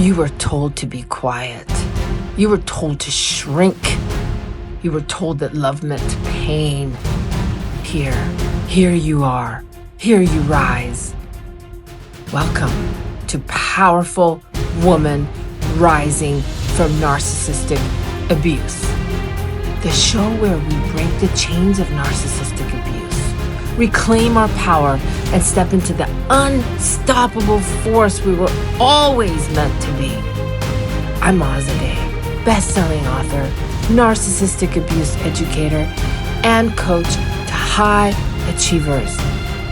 You were told to be quiet. You were told to shrink. You were told that love meant pain. Here you are. Here you rise. Welcome to Powerful Woman Rising from Narcissistic Abuse. The show where we break the chains of narcissistic abuse, reclaim our power, and step into the unstoppable force we were always meant to be. I'm Azadeh, best-selling author, narcissistic abuse educator, and coach to high achievers.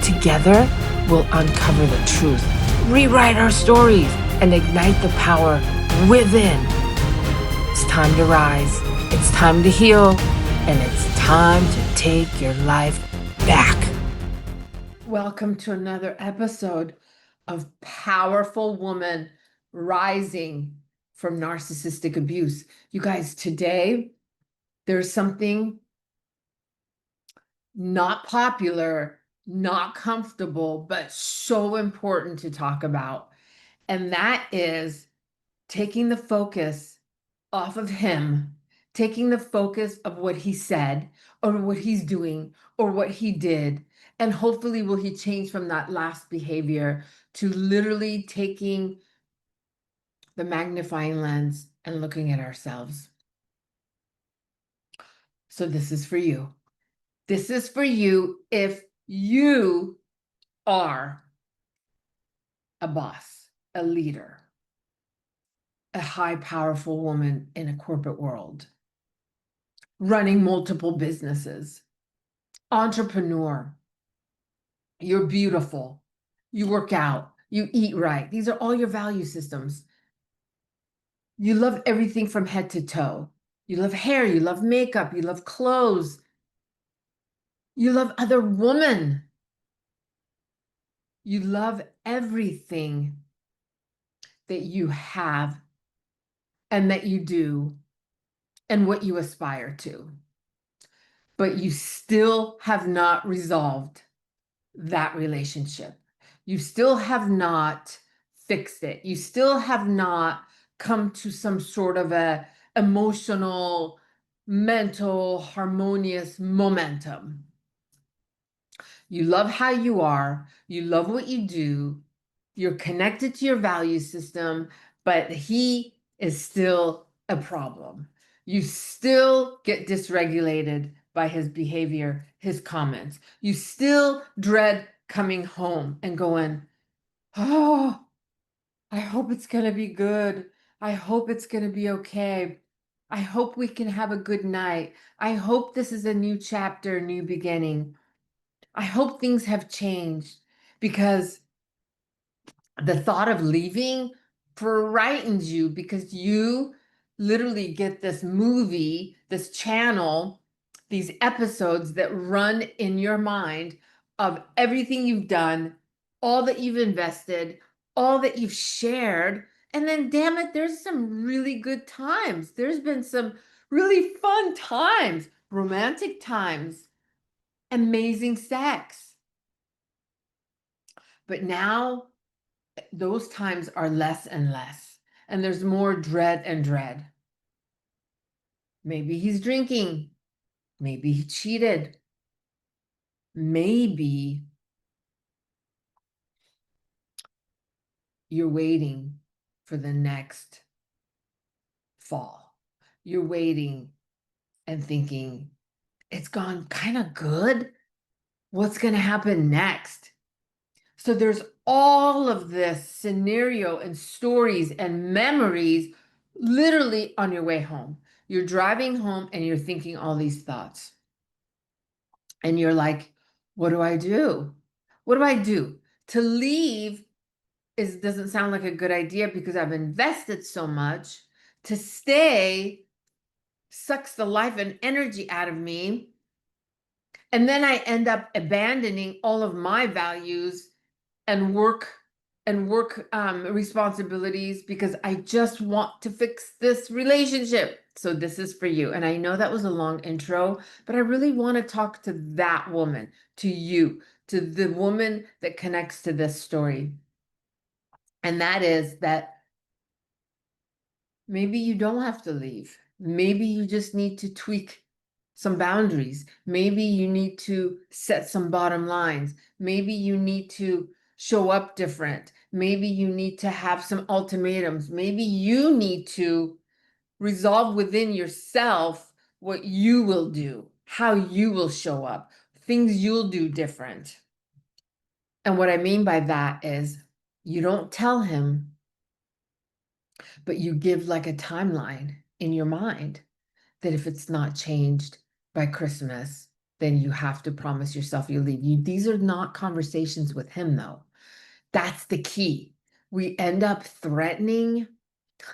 Together, we'll uncover the truth, rewrite our stories, and ignite the power within. It's time to rise, it's time to heal, and it's time to take your life back. Welcome to another episode of Powerful Woman Rising from Narcissistic Abuse. You guys, today there's something not popular, not comfortable, but so important to talk about. And that is taking the focus off of him, taking the focus of what he said or what he's doing or what he did. And hopefully will he change from that last behavior to literally taking the magnifying lens and looking at ourselves. So this is for you. This is for you if you are a boss, a leader, a high, powerful woman in a corporate world, running multiple businesses, entrepreneur. You're beautiful. You work out. You eat right. These are all your value systems. You love everything from head to toe. You love hair. You love makeup. You love clothes. You love other women. You love everything that you have and that you do and what you aspire to. But you still have not resolved that relationship. You still have not fixed it. You still have not come to some sort of a emotional, mental, harmonious momentum. You love how you are. You love what you do. You're connected to your value system, but he is still a problem. You still get dysregulated by his behavior, his comments. You still dread coming home and going, oh, I hope it's going to be good. I hope it's going to be okay. I hope we can have a good night. I hope this is a new chapter, new beginning. I hope things have changed, because the thought of leaving frightens you, because you literally get this movie, this channel, these episodes that run in your mind of everything you've done, all that you've invested, all that you've shared. And then, damn it, there's some really good times. There's been some really fun times, romantic times, amazing sex. But now those times are less and less, and there's more dread and dread. Maybe he's drinking. Maybe he cheated. Maybe you're waiting for the next fall. You're waiting and thinking, it's gone kind of good. What's going to happen next? So there's all of this scenario and stories and memories literally on your way home. You're driving home and you're thinking all these thoughts. And you're like, what do I do? What do I do? To leave doesn't sound like a good idea, because I've invested so much. To stay sucks the life and energy out of me. And then I end up abandoning all of my values and work responsibilities, because I just want to fix this relationship. So this is for you. And I know that was a long intro, but I really want to talk to that woman, to you, to the woman that connects to this story. And that is that Maybe you don't have to leave. Maybe you just need to tweak some boundaries. Maybe you need to set some bottom lines. Maybe you need to show up different. Maybe you need to have some ultimatums. Maybe you need to resolve within yourself what you will do, how you will show up, things you'll do different. And what I mean by that is you don't tell him, but you give like a timeline in your mind that if it's not changed by Christmas, then you have to promise yourself you leave. These are not conversations with him, though. That's the key. We end up threatening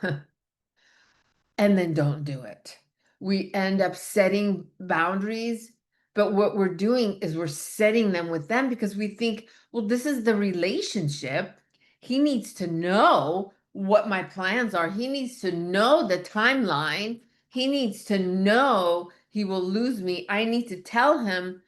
and then don't do it. We end up setting boundaries, but what we're doing is we're setting them with them because we think, well, this is the relationship. He needs to know what my plans are. He needs to know the timeline. He needs to know he will lose me. I need to tell him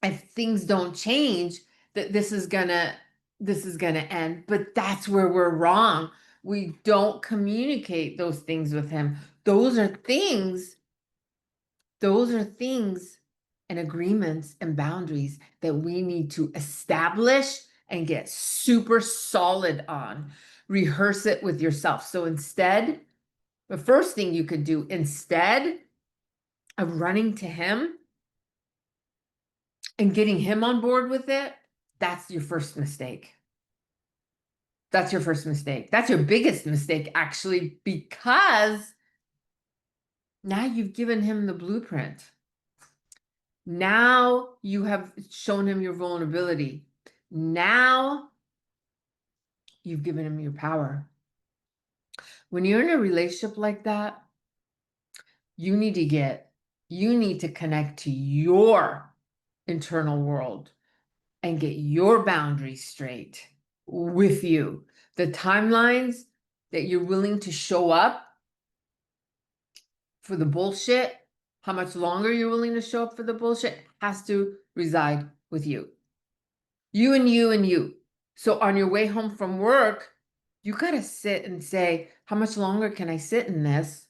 if things don't change that this is gonna end. But that's where we're wrong. We don't communicate those things with him. Those are things and agreements and boundaries that we need to establish and get super solid on. Rehearse it with yourself. So instead, the first thing you could do, instead of running to him and getting him on board with it, that's your first mistake. That's your first mistake. That's your biggest mistake, actually, because now you've given him the blueprint. Now you have shown him your vulnerability. Now you've given him your power. When you're in a relationship like that, you need to connect to your internal world and get your boundaries straight with you. The timelines that you're willing to show up for the bullshit, how much longer you're willing to show up for the bullshit has to reside with you. You and you and you. So on your way home from work, you got to sit and say, how much longer can I sit in this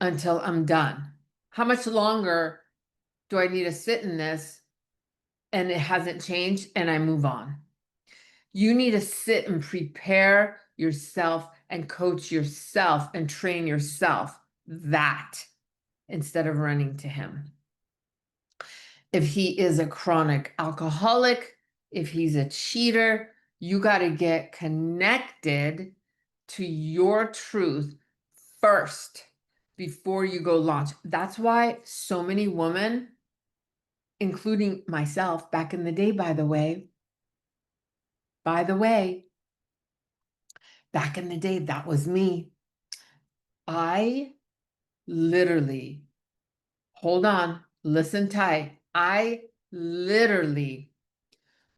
until I'm done? How much longer do I need to sit in this and it hasn't changed and I move on? You need to sit and prepare yourself and coach yourself and train yourself that instead of running to him. If he is a chronic alcoholic, if he's a cheater, you got to get connected to your truth first before you go launch. That's why so many women, including myself back in the day, by the way, back in the day, that was me. I literally, hold on, listen tight. I literally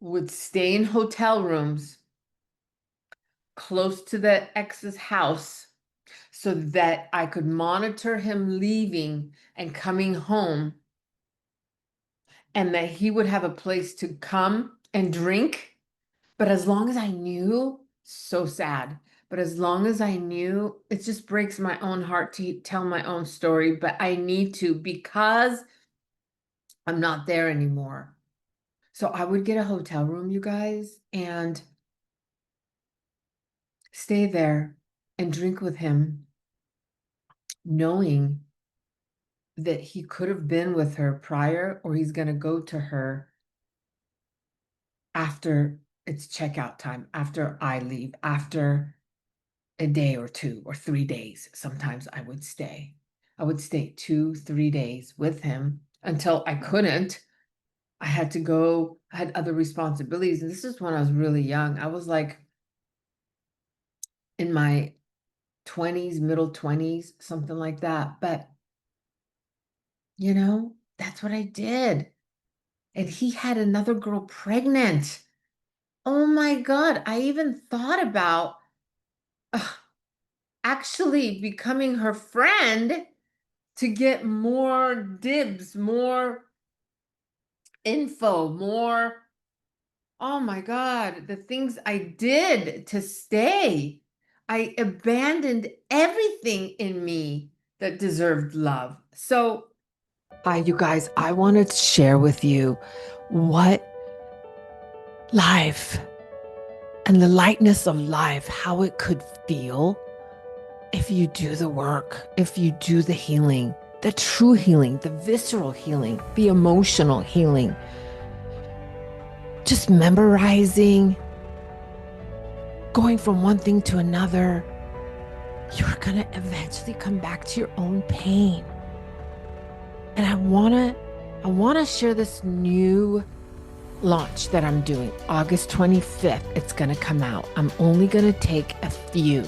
would stay in hotel rooms close to the ex's house so that I could monitor him leaving and coming home, and that he would have a place to come and drink. But as long as I knew, so sad. But as long as I knew, it just breaks my own heart to tell my own story, but I need to because I'm not there anymore. So I would get a hotel room, you guys, and stay there and drink with him, knowing that he could have been with her prior, or he's going to go to her after it's checkout time, after I leave, after a day or 2 or 3 days. Sometimes I would stay 2, 3 days with him until I couldn't. I had to go, I had other responsibilities. And this is when I was really young. I was like in my 20s, middle 20s, something like that. But, that's what I did. And he had another girl pregnant. Oh my God. I even thought about actually becoming her friend to get more dibs, more info, more. Oh my God, the things I did to stay. I abandoned everything in me that deserved love. So, hi, you guys, I wanted to share with you what life and the lightness of life, how it could feel if you do the work, if you do the healing, the true healing, the visceral healing, the emotional healing. Just memorizing, going from one thing to another, you're going to eventually come back to your own pain. And I want to share this new launch that I'm doing. August 25th, it's going to come out. I'm only going to take a few,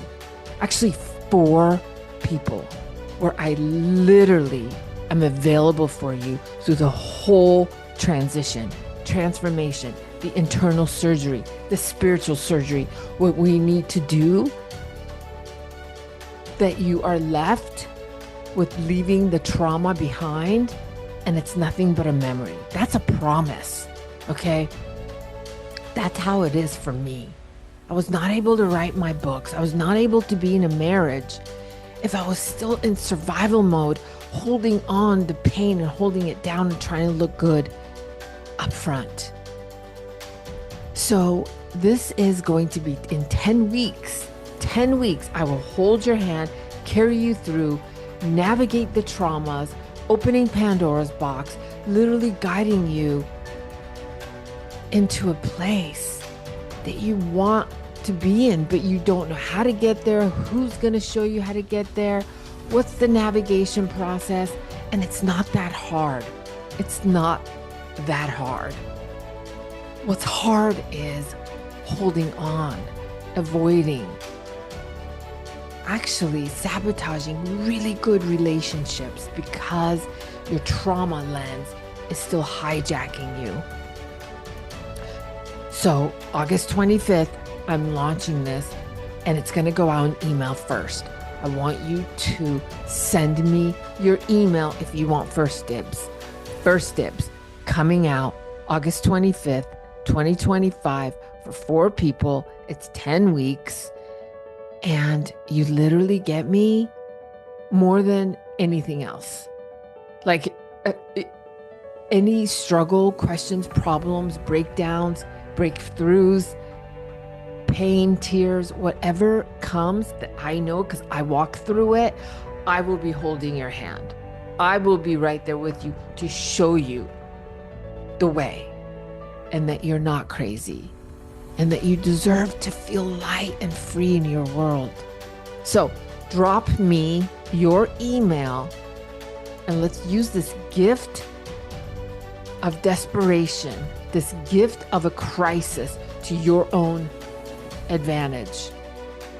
actually 4 people, where I literally am available for you through the whole transition, transformation, the internal surgery, the spiritual surgery, what we need to do, that you are left with leaving the trauma behind, and it's nothing but a memory. That's a promise, okay? That's how it is for me. I was not able to write my books. I was not able to be in a marriage if I was still in survival mode, holding on to pain and holding it down and trying to look good up front. So this is going to be in 10 weeks. 10 weeks, I will hold your hand, carry you through, navigate the traumas, opening Pandora's box, literally guiding you into a place that you want to be in, but you don't know how to get there, who's going to show you how to get there, what's the navigation process, and it's not that hard. It's not that hard. What's hard is holding on, avoiding, actually sabotaging really good relationships because your trauma lens is still hijacking you. So August 25th, I'm launching this, and it's going to go out in email first. I want you to send me your email if you want first dibs. First dibs coming out August 25th, 2025 for 4 people. It's 10 weeks. And you literally get me more than anything else. Like any struggle, questions, problems, breakdowns, breakthroughs, pain, tears, whatever comes that I know, because I walk through it, I will be holding your hand. I will be right there with you to show you the way, and that you're not crazy, and that you deserve to feel light and free in your world. So drop me your email, and let's use this gift of desperation, this gift of a crisis to your own advantage,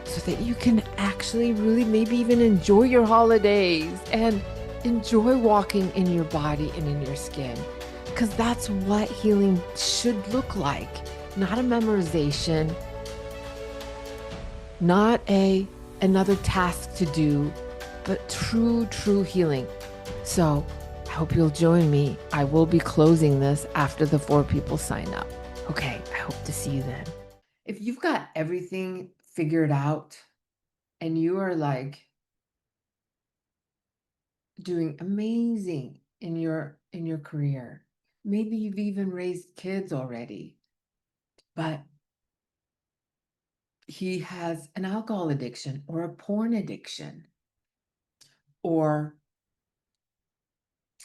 so that you can actually really maybe even enjoy your holidays and enjoy walking in your body and in your skin, because that's what healing should look like. Not a memorization, not another task to do, but true healing. So I hope you'll join me. I will be closing this after the 4 people sign up. Okay, I hope to see you then. If you've got everything figured out and you are like doing amazing in your career, maybe you've even raised kids already, but he has an alcohol addiction or a porn addiction, or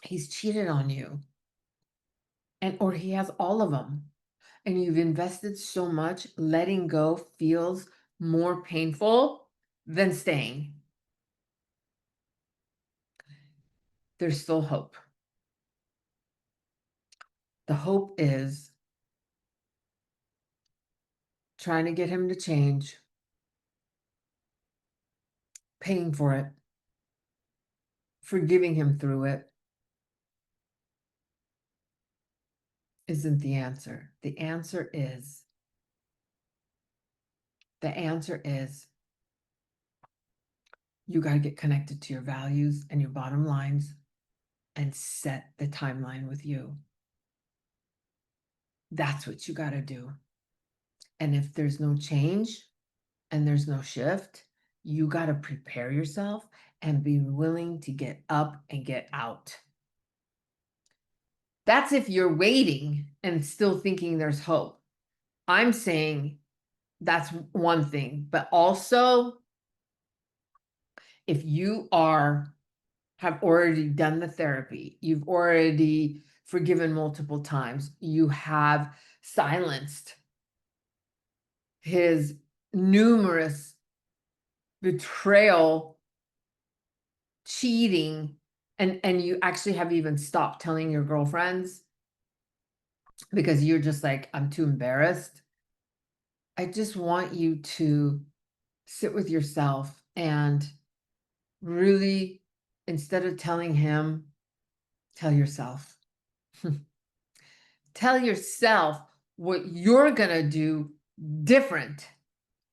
he's cheated on you, or he has all of them, and you've invested so much, letting go feels more painful than staying. There's still hope. The hope is trying to get him to change, paying for it, forgiving him through it isn't the answer. The answer is you got to get connected to your values and your bottom lines and set the timeline with you. That's what you got to do. And if there's no change and there's no shift, you got to prepare yourself and be willing to get up and get out. That's if you're waiting and still thinking there's hope. I'm saying that's one thing, but also if you have already done the therapy, you've already forgiven multiple times, you have silenced his numerous betrayal, cheating, and you actually have even stopped telling your girlfriends because you're just like, I'm too embarrassed. I just want you to sit with yourself and really, instead of telling him, tell yourself. Tell yourself what you're going to do different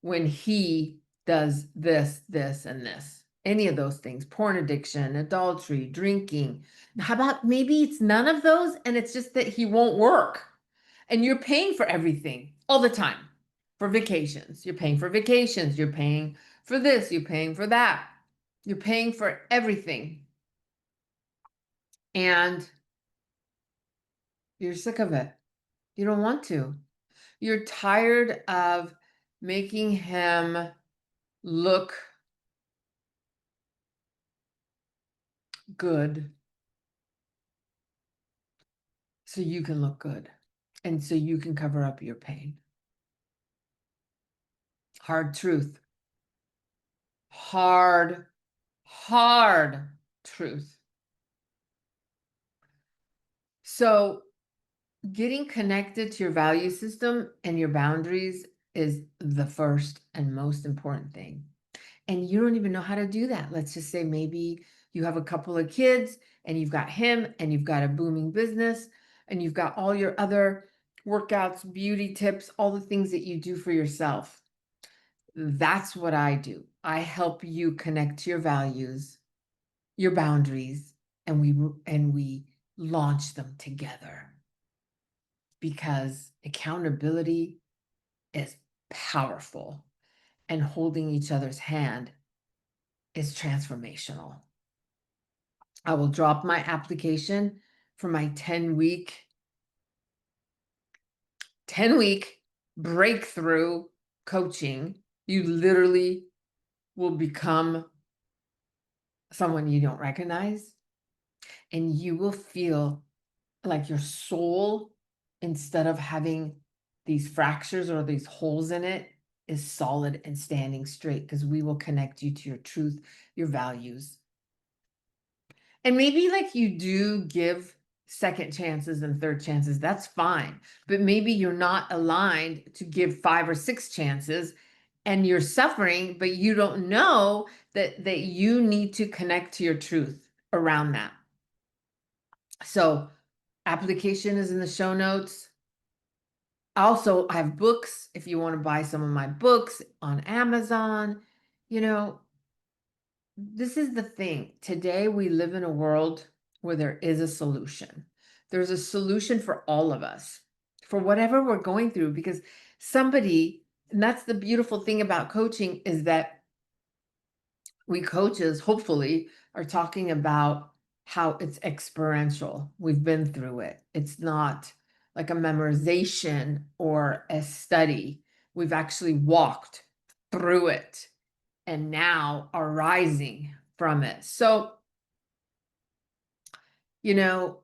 when he does this, this, and this. Any of those things, porn addiction, adultery, drinking. How about maybe it's none of those and it's just that he won't work and you're paying for everything all the time. For vacations, you're paying for vacations, you're paying for this, you're paying for that, you're paying for everything. And you're sick of it. You don't want to. You're tired of making him look good so you can look good and so you can cover up your pain. Hard truth. Hard truth. So getting connected to your value system and your boundaries is the first and most important thing. And you don't even know how to do that. Let's just say maybe you have a couple of kids and you've got him and you've got a booming business and you've got all your other workouts, beauty tips, all the things that you do for yourself. That's what I do. I help you connect to your values, your boundaries, and we launch them together. Because accountability is powerful and holding each other's hand is transformational. I will drop my application for my 10-week breakthrough coaching. You literally will become someone you don't recognize, and you will feel like your soul, instead of having these fractures or these holes in it, is solid and standing straight, because we will connect you to your truth, your values. And maybe like you do give second chances and third chances, that's fine. But maybe you're not aligned to give 5 or 6 chances and you're suffering, but you don't know that you need to connect to your truth around that. So application is in the show notes. Also, I have books if you want to buy some of my books on Amazon. You know, this is the thing. Today, we live in a world where there is a solution. There's a solution for all of us, for whatever we're going through, because somebody, and that's the beautiful thing about coaching, is that we coaches, hopefully, are talking about how it's experiential. We've been through it. It's not like a memorization or a study. We've actually walked through it and now are rising from it. So, you know,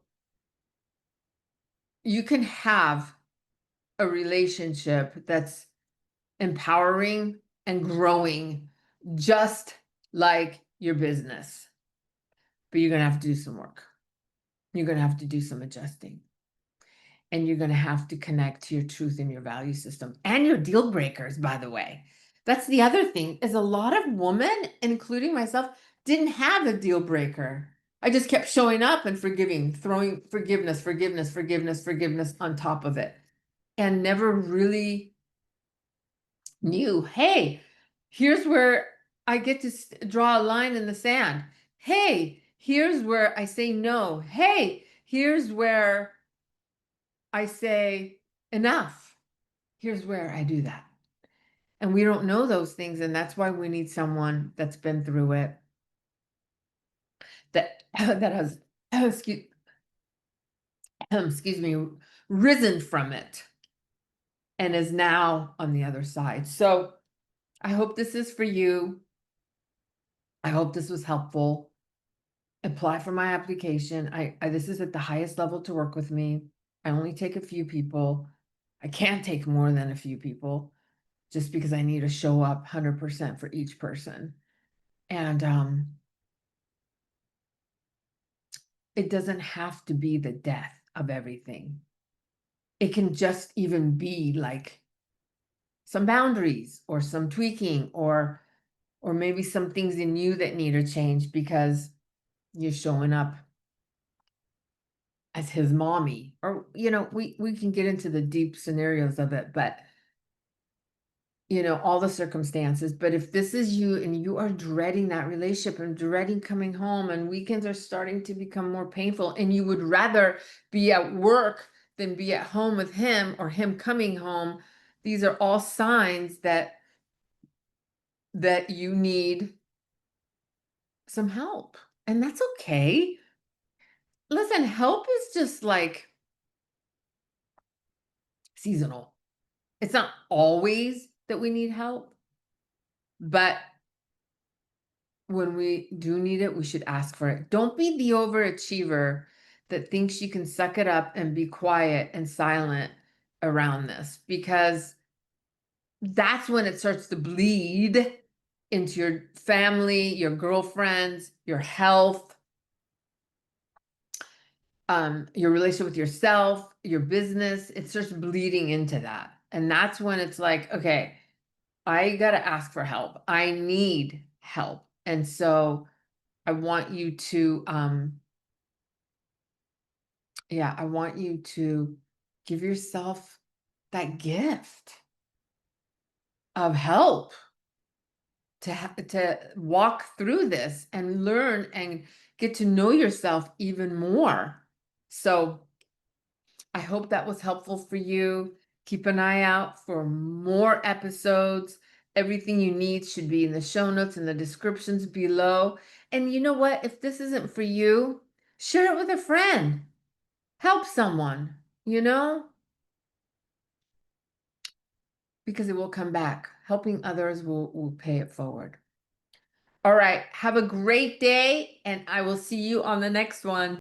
you can have a relationship that's empowering and growing just like your business, but you're going to have to do some work. You're going to have to do some adjusting. And you're going to have to connect to your truth and your value system and your deal breakers, by the way. That's the other thing, is a lot of women, including myself, didn't have a deal breaker. I just kept showing up and forgiving, throwing forgiveness on top of it, and never really knew, hey, here's where I get to draw a line in the sand. Hey, here's where I say no. Hey, here's where I say enough. Here's where I do that. And we don't know those things, and that's why we need someone that's been through it, that that has excuse, excuse me, risen from it and is now on the other side. So I hope this is for you. I hope this was helpful. Apply for my application. I this is at the highest level to work with me. I only take a few people. I can't take more than a few people just because I need to show up 100% for each person. And it doesn't have to be the death of everything. It can just even be like some boundaries or some tweaking or maybe some things in you that need to change because you're showing up as his mommy, or we can get into the deep scenarios of it, but all the circumstances. But if this is you and you are dreading that relationship and dreading coming home, and weekends are starting to become more painful, and you would rather be at work than be at home with him or him coming home, these are all signs that you need some help. And that's okay. Listen, help is just like seasonal. It's not always that we need help, but when we do need it, we should ask for it. Don't be the overachiever that thinks you can suck it up and be quiet and silent around this, because that's when it starts to bleed into your family, your girlfriends, your health, your relationship with yourself, your business. It starts bleeding into that. And that's when it's like, okay, I got to ask for help. I need help. And so I want you to, I want you to give yourself that gift of help to walk through this and learn and get to know yourself even more. So I hope that was helpful for you. Keep an eye out for more episodes. Everything you need should be in the show notes and the descriptions below. And you know what? If this isn't for you, share it with a friend. Help someone, because it will come back. Helping others will pay it forward. All right. Have a great day, and I will see you on the next one.